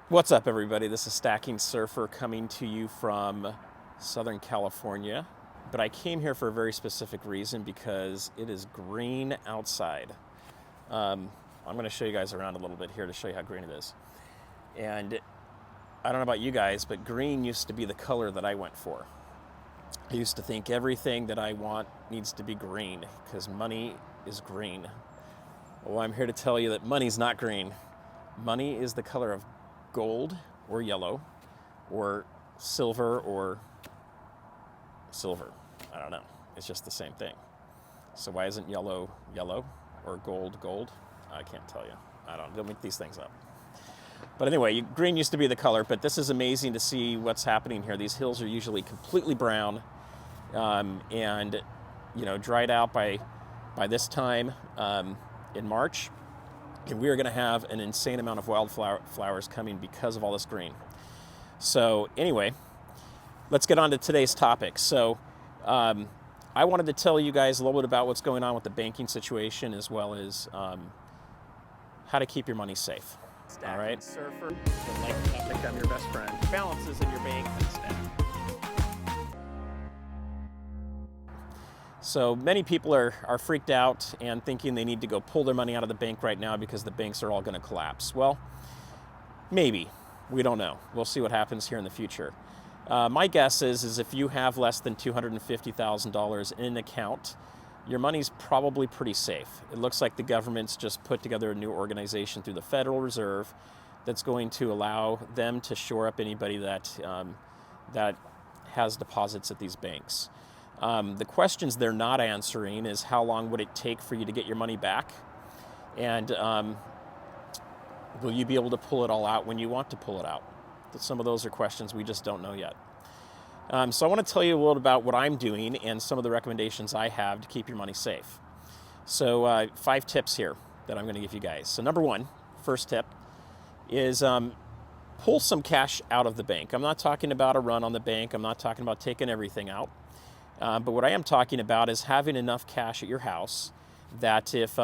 What's up, everybody? This is Stacking Surfer coming to you from Southern California. But I came here for a very specific reason because it is green outside. I'm going to show you guys around a little bit here to show you how green it is. And I don't know about you guys, but green used to be the color that I went for. I used to think everything that I want needs to be green because money is green. Well, I'm here to tell you that money's not green. Money is the color of gold or yellow or silver or silver. I don't know. It's just the same thing. So why isn't yellow yellow or gold gold? I can't tell you. Don't make these things up. But anyway, green used to be the color, but this is amazing to see what's happening here. These hills are usually completely brown and dried out by this time in March. And we are going to have an insane amount of wildflowers coming because of all this green. So anyway, let's get on to today's topic. So I wanted to tell you guys a little bit about what's going on with the banking situation, as well as how to keep your money safe. All right. Surfer, I think I'm your best friend. Balances in your bank and stack. So many people are freaked out and thinking they need to go pull their money out of the bank right now because the banks are all going to collapse. Well, maybe. We don't know. We'll see what happens here in the future. My guess is if you have less than $250,000 in an account, your money's probably pretty safe. It looks like the government's just put together a new organization through the Federal Reserve that's going to allow them to shore up anybody that has deposits at these banks. The questions they're not answering is how long would it take for you to get your money back? And will you be able to pull it all out when you want to pull it out? Some of those are questions we just don't know yet. So I want to tell you a little about what I'm doing and some of the recommendations I have to keep your money safe. So 5 tips here that I'm going to give you guys. So number one, first tip, is pull some cash out of the bank. I'm not talking about a run on the bank. I'm not talking about taking everything out. But what I am talking about is having enough cash at your house that if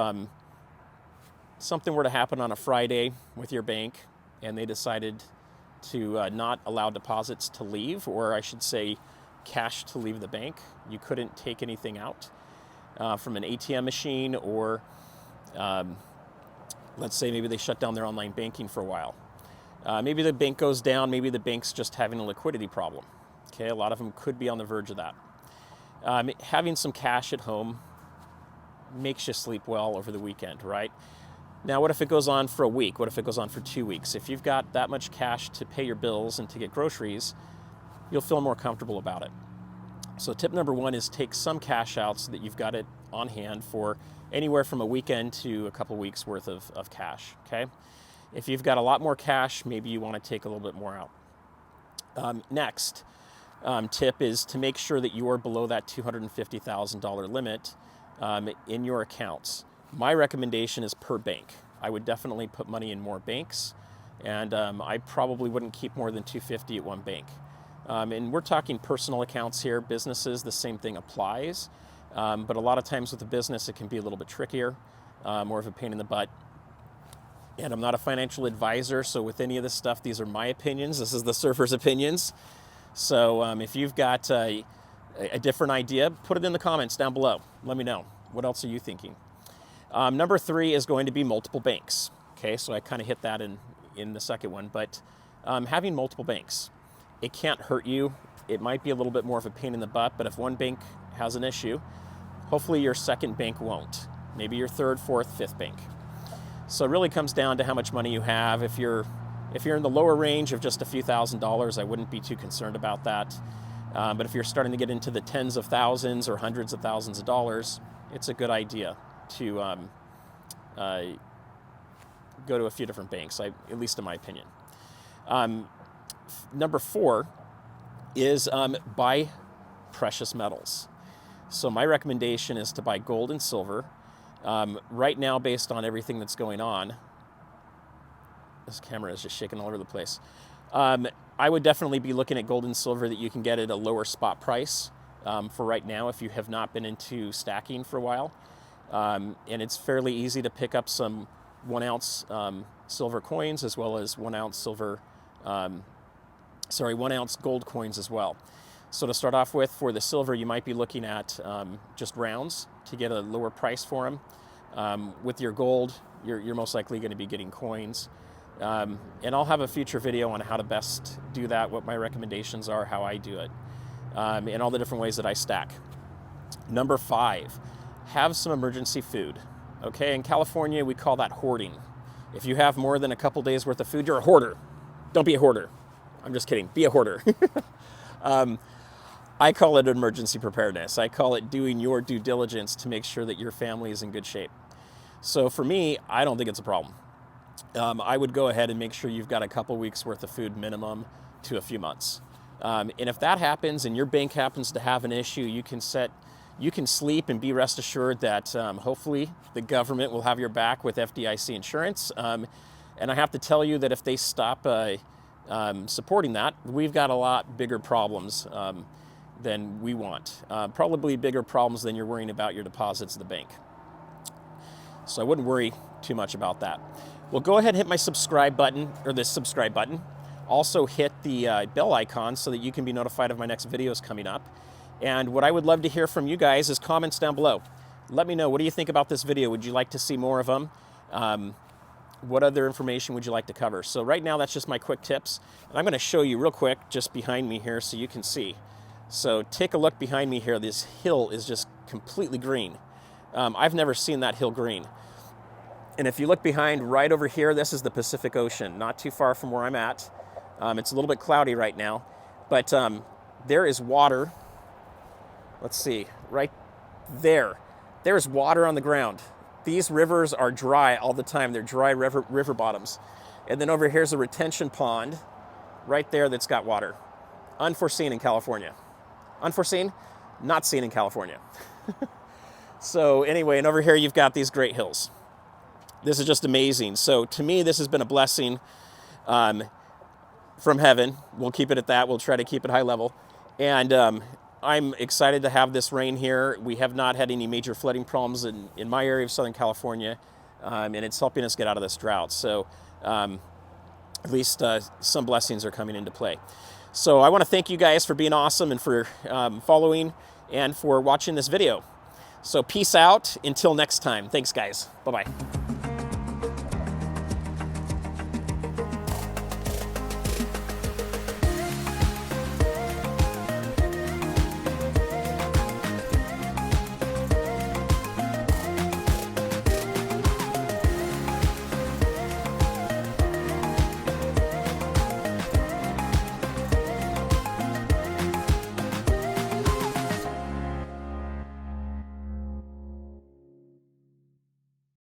something were to happen on a Friday with your bank and they decided to not allow deposits to leave, or I should say cash to leave the bank, you couldn't take anything out from an ATM machine, or let's say maybe they shut down their online banking for a while. Maybe the bank goes down, maybe the bank's just having a liquidity problem. Okay, a lot of them could be on the verge of that. Having some cash at home makes you sleep well over the weekend, right? Now, what if it goes on for a week? What if it goes on for 2 weeks? If you've got that much cash to pay your bills and to get groceries, you'll feel more comfortable about it. So tip number one is take some cash out so that you've got it on hand for anywhere from a weekend to a couple weeks worth of cash, okay? If you've got a lot more cash, maybe you want to take a little bit more out. Next, tip is to make sure that you are below that $250,000 limit in your accounts. My recommendation is per bank. I would definitely put money in more banks, and I probably wouldn't keep more than $250 at one bank. And we're talking personal accounts here. Businesses, the same thing applies, but a lot of times with a business it can be a little bit trickier, more of a pain in the butt. And I'm not a financial advisor, so with any of this stuff, these are my opinions. This is the surfer's opinions. So if you've got a different idea, put it in the comments down below. Let me know. What else are you thinking? Number 3 is going to be multiple banks. Okay, so I kind of hit that in the second one, but having multiple banks, it can't hurt you. It might be a little bit more of a pain in the butt, but if one bank has an issue, hopefully your second bank won't. Maybe your third, fourth, fifth bank. So it really comes down to how much money you have. If you're in the lower range of just a few $1,000s, I wouldn't be too concerned about that. But if you're starting to get into the tens of thousands or hundreds of thousands of dollars, it's a good idea to go to a few different banks, at least in my opinion. Number 4 is buy precious metals. So my recommendation is to buy gold and silver. Right now, based on everything that's going on, this camera is just shaking all over the place. I would definitely be looking at gold and silver that you can get at a lower spot price for right now if you have not been into stacking for a while. And it's fairly easy to pick up some 1 ounce silver coins as well as 1 ounce silver 1 ounce gold coins as well. So to start off with, for the silver, you might be looking at just rounds to get a lower price for them. With your gold, you're most likely going to be getting coins. And I'll have a future video on how to best do that, what my recommendations are, how I do it, and all the different ways that I stack. Number 5, have some emergency food. Okay, in California, we call that hoarding. If you have more than a couple days worth of food, you're a hoarder. Don't be a hoarder. I'm just kidding, be a hoarder. I call it emergency preparedness. I call it doing your due diligence to make sure that your family is in good shape. So for me, I don't think it's a problem. I would go ahead and make sure you've got a couple weeks worth of food minimum to a few months. And if that happens and your bank happens to have an issue, you can sleep and be rest assured that hopefully the government will have your back with FDIC insurance. And I have to tell you that if they stop supporting that, we've got a lot bigger problems than we want. Probably bigger problems than you're worrying about your deposits at the bank. So I wouldn't worry too much about that. Well, go ahead and hit my subscribe button, or this subscribe button. Also hit the bell icon so that you can be notified of my next videos coming up. And what I would love to hear from you guys is comments down below. Let me know, what do you think about this video? Would you like to see more of them? What other information would you like to cover? So right now, that's just my quick tips. And I'm going to show you real quick just behind me here so you can see. So take a look behind me here. This hill is just completely green. I've never seen that hill green. And if you look behind right over here, this is the Pacific Ocean, not too far from where I'm at. It's a little bit cloudy right now, but there is water. Let's see, right there. There's water on the ground. These rivers are dry all the time. They're dry river bottoms. And then over here's a retention pond right there that's got water. Unforeseen in California. Unforeseen, not seen in California. So anyway, and over here you've got these great hills. This is just amazing. So to me, this has been a blessing from heaven. We'll keep it at that. We'll try to keep it high level. And I'm excited to have this rain here. We have not had any major flooding problems in my area of Southern California, and it's helping us get out of this drought. So at least some blessings are coming into play. So I want to thank you guys for being awesome and for following and for watching this video. So peace out until next time. Thanks, guys. Bye-bye.